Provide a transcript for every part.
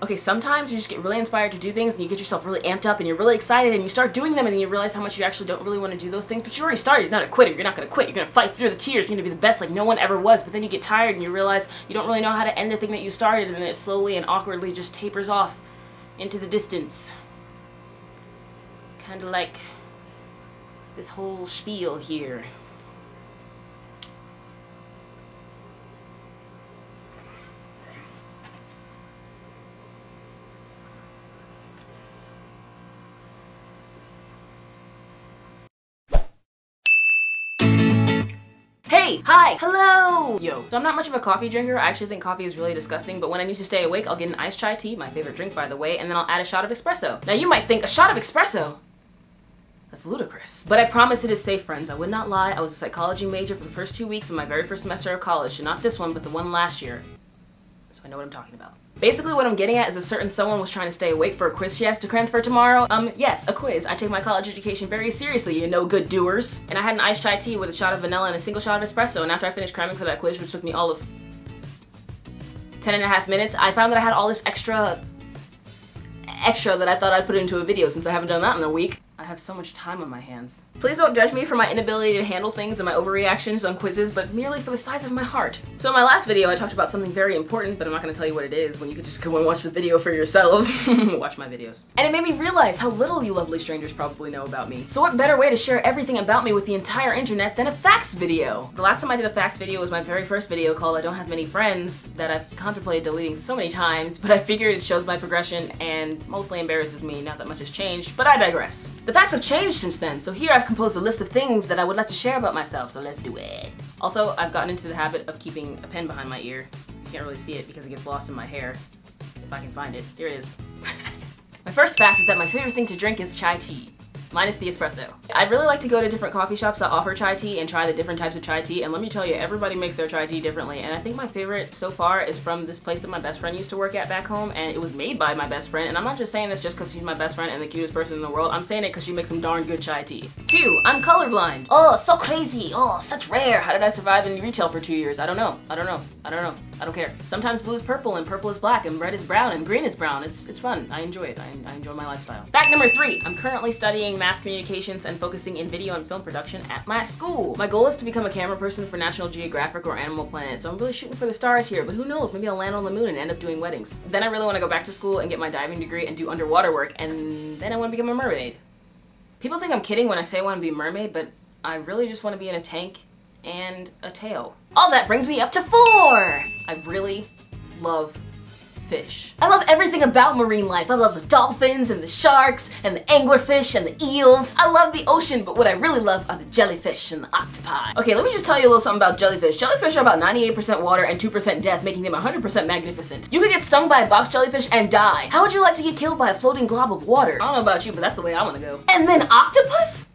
Okay, sometimes you just get really inspired to do things and you get yourself really amped up and you're really excited and you start doing them and then you realize how much you actually don't really want to do those things, but you already started. You're not a quitter. You're not going to quit. You're going to fight through the tears. You're going to be the best like no one ever was, but then you get tired and you realize you don't really know how to end the thing that you started, and then it slowly and awkwardly just tapers off into the distance. Kind of like this whole spiel here. Hey! Hi! Hello! Yo. So I'm not much of a coffee drinker. I actually think coffee is really disgusting, but when I need to stay awake, I'll get an iced chai tea, my favorite drink by the way, and then I'll add a shot of espresso. Now you might think, a shot of espresso? That's ludicrous. But I promise it is safe, friends. I would not lie. I was a psychology major for the first 2 weeks of my very first semester of college, so not this one, but the one last year. So I know what I'm talking about. Basically what I'm getting at is a certain someone was trying to stay awake for a quiz she has to cram for tomorrow. Yes, a quiz. I take my college education very seriously, you know, good doers. And I had an iced chai tea with a shot of vanilla and a single shot of espresso, and after I finished cramming for that quiz, which took me all of 10.5 minutes, I found that I had all this extra that I thought I'd put into a video since I haven't done that in a week. I have so much time on my hands. Please don't judge me for my inability to handle things and my overreactions on quizzes, but merely for the size of my heart. So in my last video, I talked about something very important, but I'm not gonna tell you what it is when you could just go and watch the video for yourselves. Watch my videos. And it made me realize how little you lovely strangers probably know about me. So what better way to share everything about me with the entire internet than a facts video? The last time I did a facts video was my very first video called I Don't Have Many Friends that I've contemplated deleting so many times, but I figured it shows my progression and mostly embarrasses me. Not that much has changed, but I digress. The facts have changed since then, so here I've composed a list of things that I would like to share about myself, so let's do it. Also, I've gotten into the habit of keeping a pen behind my ear. You can't really see it because it gets lost in my hair. If I can find it. Here it is. My first fact is that my favorite thing to drink is chai tea. Minus the espresso. I'd really like to go to different coffee shops that offer chai tea and try the different types of chai tea, and let me tell you, everybody makes their chai tea differently, and I think my favorite so far is from this place that my best friend used to work at back home, and it was made by my best friend, and I'm not just saying this just because she's my best friend and the cutest person in the world, I'm saying it because she makes some darn good chai tea. 2. I'm colorblind. Oh, so crazy. Oh, such rare. How did I survive in retail for 2 years? I don't know. I don't care. Sometimes blue is purple and purple is black and red is brown and green is brown. It's fun. I enjoy it. I enjoy my lifestyle. Fact number 3. I'm currently studying mass communications and focusing in video and film production at my school. My goal is to become a camera person for National Geographic or Animal Planet, so I'm really shooting for the stars here, but who knows, maybe I'll land on the moon and end up doing weddings. Then I really want to go back to school and get my diving degree and do underwater work, and then I want to become a mermaid. People think I'm kidding when I say I want to be a mermaid, but I really just want to be in a tank and a tail. All that brings me up to 4! I really love fish. I love everything about marine life. I love the dolphins and the sharks and the anglerfish and the eels. I love the ocean, but what I really love are the jellyfish and the octopi. Okay, let me just tell you a little something about jellyfish. Jellyfish are about 98% water and 2% death, making them 100% magnificent. You could get stung by a box jellyfish and die. How would you like to get killed by a floating glob of water? I don't know about you, but that's the way I want to go. And then octopus?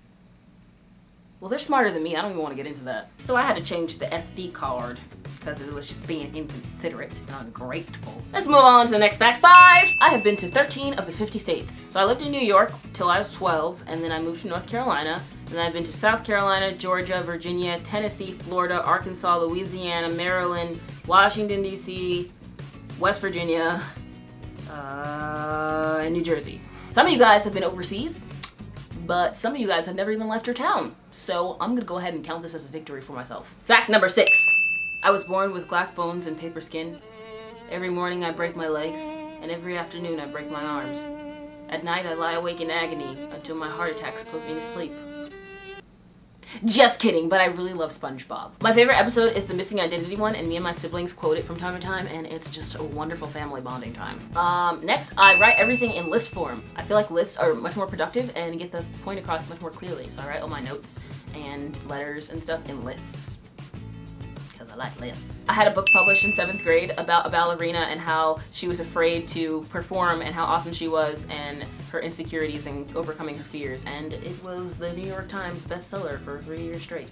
Well, they're smarter than me. I don't even want to get into that. So I had to change the SD card because it was just being inconsiderate and ungrateful. Let's move on to the next fact. 5! I have been to 13 of the 50 states. So I lived in New York till I was 12, and then I moved to North Carolina, and then I've been to South Carolina, Georgia, Virginia, Tennessee, Florida, Arkansas, Louisiana, Maryland, Washington, D.C., West Virginia, and New Jersey. Some of you guys have been overseas, but some of you guys have never even left your town. So I'm gonna go ahead and count this as a victory for myself. Fact number 6. I was born with glass bones and paper skin. Every morning I break my legs, and every afternoon I break my arms. At night I lie awake in agony until my heart attacks put me to sleep. Just kidding, but I really love SpongeBob. My favorite episode is the missing identity one, and me and my siblings quote it from time to time, and it's just a wonderful family bonding time. Next, I write everything in list form. I feel like lists are much more productive and get the point across much more clearly, so I write all my notes and letters and stuff in lists. I like lists. I had a book published in 7th grade about a ballerina and how she was afraid to perform and how awesome she was and her insecurities and overcoming her fears, and it was the New York Times bestseller for 3 years straight.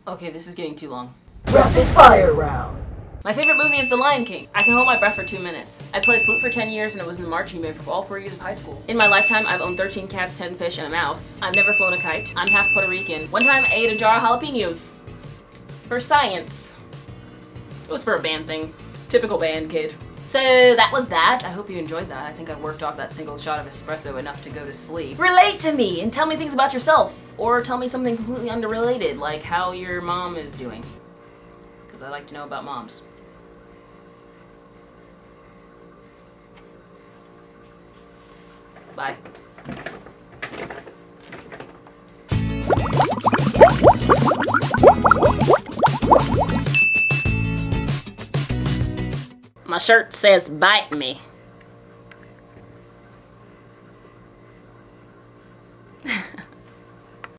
Okay, this is getting too long. Rapid fire round! My favorite movie is The Lion King. I can hold my breath for 2 minutes. I played flute for 10 years and I was in the marching band for all 4 years of high school. In my lifetime, I've owned 13 cats, 10 fish, and a mouse. I've never flown a kite. I'm half Puerto Rican. One time I ate a jar of jalapenos. For science. It was for a band thing. Typical band kid. So that was that. I hope you enjoyed that. I think I worked off that single shot of espresso enough to go to sleep. Relate to me and tell me things about yourself. Or tell me something completely unrelated, like how your mom is doing. Because I like to know about moms. Bye. My shirt says bite me.